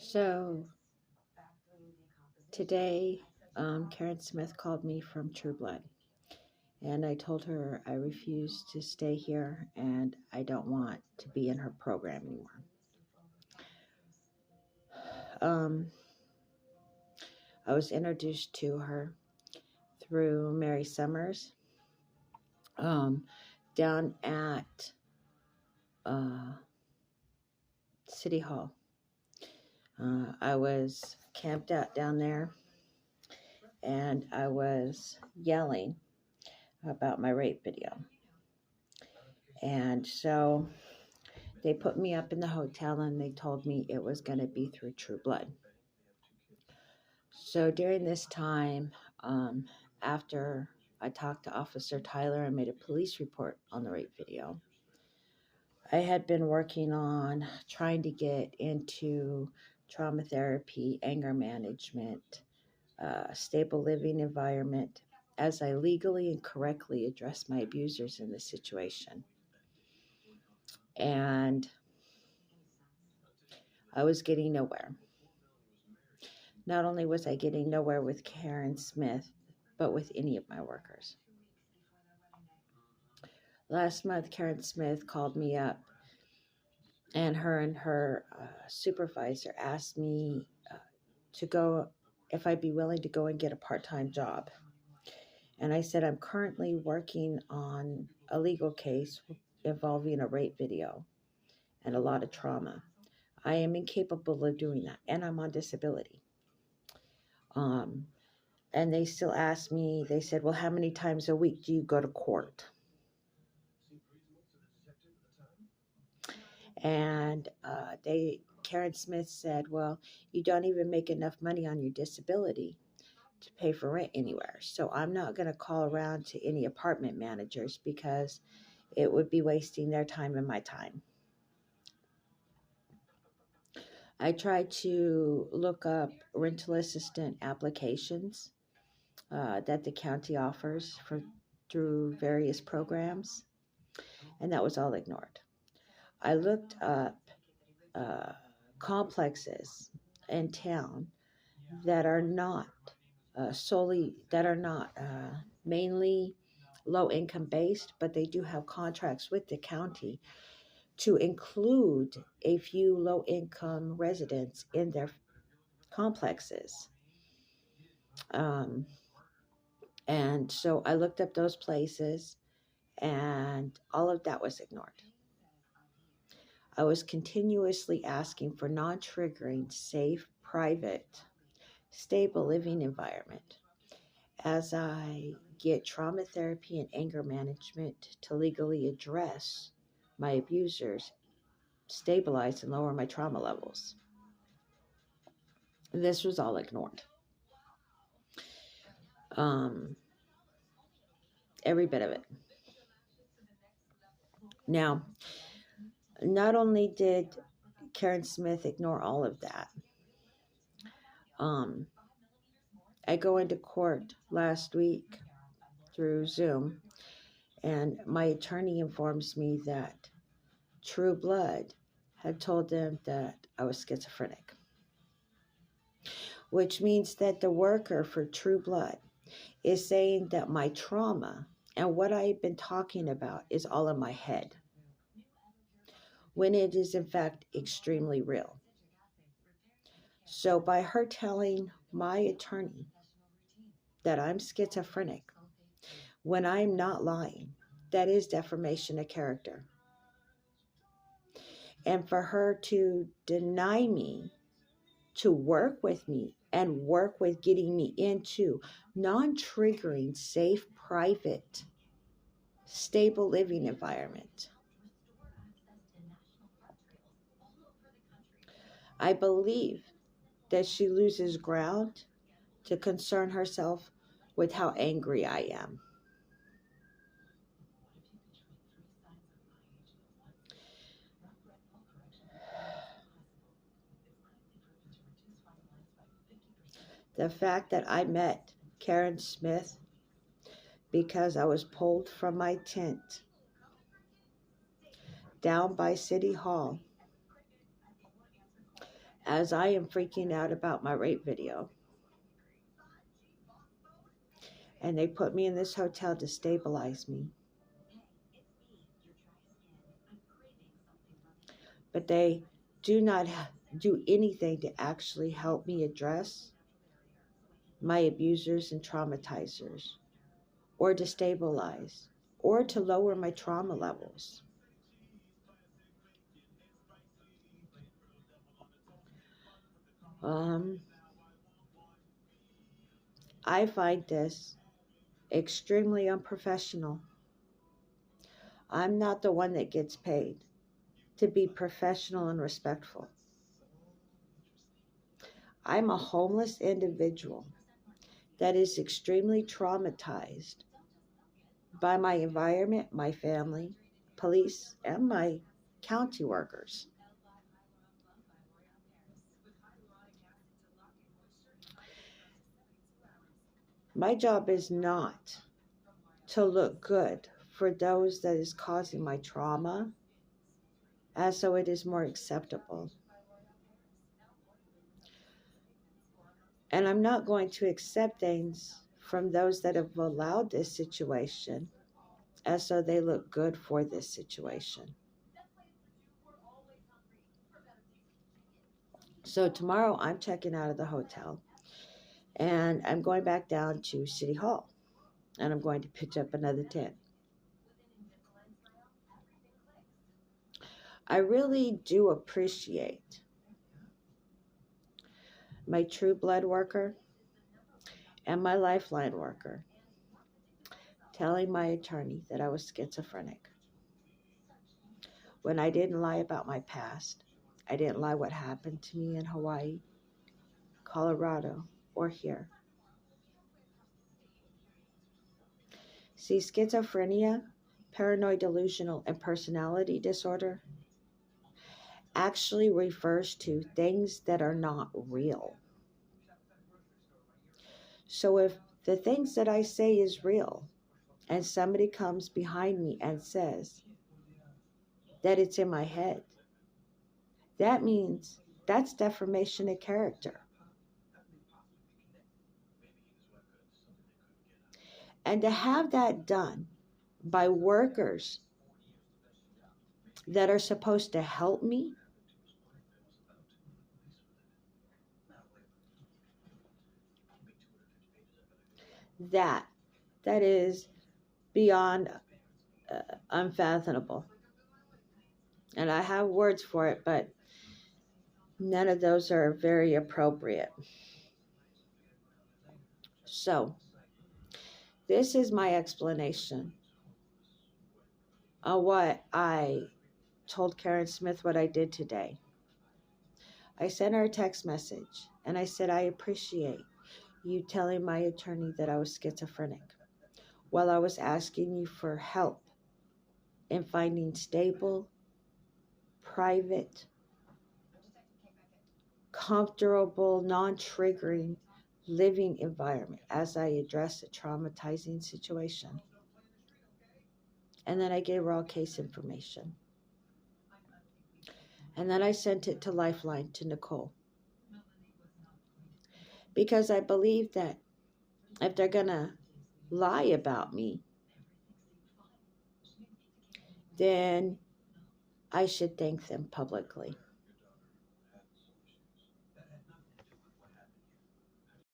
So today, Karen Smith called me from True Blood, and I told her I refuse to stay here and I don't want to be in her program anymore. Um, I was introduced to her through Mary Summers um, down at uh, City Hall. I was camped out down there and I was yelling about my rape video. And so they put me up in the hotel and they told me it was going to be through True Blood. So during this time, after I talked to Officer Tyler and made a police report on the rape video, I had been working on trying to get into trauma therapy, anger management, stable living environment as I legally and correctly address my abusers in this situation. And I was getting nowhere. Not only was I getting nowhere with Karen Smith, but with any of my workers. Last month, Karen Smith called me up, and her supervisor asked me to go if I'd be willing to go and get a part-time job. And I said, I'm currently working on a legal case involving a rape video and a lot of trauma. I am incapable of doing that, and I'm on disability. And they still asked me, they said, well, how many times a week do you go to court? And Karen Smith said, well, you don't even make enough money on your disability to pay for rent anywhere. So I'm not going to call around to any apartment managers because it would be wasting their time and my time. I tried to look up rental assistant applications that the county offers through various programs, and that was all ignored. I looked up complexes in town that are not mainly low income based, but they do have contracts with the county to include a few low income residents in their complexes. And so I looked up those places, and all of that was ignored. I was continuously asking for non-triggering, safe, private, stable living environment as I get trauma therapy and anger management to legally address my abusers, stabilize and lower my trauma levels. This was all ignored. Every bit of it. Now, not only did Karen Smith ignore all of that, I go into court last week through Zoom, and my attorney informs me that True Blood had told them that I was schizophrenic, which means that the worker for True Blood is saying that my trauma and what I've been talking about is all in my head, when it is in fact extremely real. So by her telling my attorney that I'm schizophrenic when I'm not lying, that is defamation of character. And for her to deny me to work with me and work with getting me into non-triggering, safe, private, stable living environment, I believe that she loses ground to concern herself with how angry I am. The fact that I met Karen Smith because I was pulled from my tent down by City Hall as I am freaking out about my rape video. And they put me in this hotel to stabilize me. But they do not do anything to actually help me address my abusers and traumatizers, or to stabilize, or to lower my trauma levels. Um, I find this extremely unprofessional. I'm not the one that gets paid to be professional and respectful. I'm a homeless individual that is extremely traumatized by my environment, my family, police, and my county workers. My job is not to look good for those that is causing my trauma, as so it is more acceptable. And I'm not going to accept things from those that have allowed this situation, as so they look good for this situation. So tomorrow I'm checking out of the hotel and I'm going back down to City Hall and I'm going to pitch up another tent. I really do appreciate my true blood worker and my lifeline worker telling my attorney that I was schizophrenic. When I didn't lie about my past, I didn't lie what happened to me in Hawaii, Colorado, or here. See, schizophrenia, paranoid delusional, and personality disorder actually refers to things that are not real. So if the things that I say is real and somebody comes behind me and says that it's in my head, that means that's defamation of character. And to have that done by workers that are supposed to help me, that is beyond unfathomable. And I have words for it, but none of those are very appropriate. So, this is my explanation of what I told Karen Smith what I did today. I sent her a text message and I said, I appreciate you telling my attorney that I was schizophrenic while I was asking you for help in finding stable, private, comfortable, non-triggering living environment as I address a traumatizing situation. And then I gave her all case information. And then I sent it to Lifeline to Nicole. Because I believe that if they're going to lie about me, then I should thank them publicly.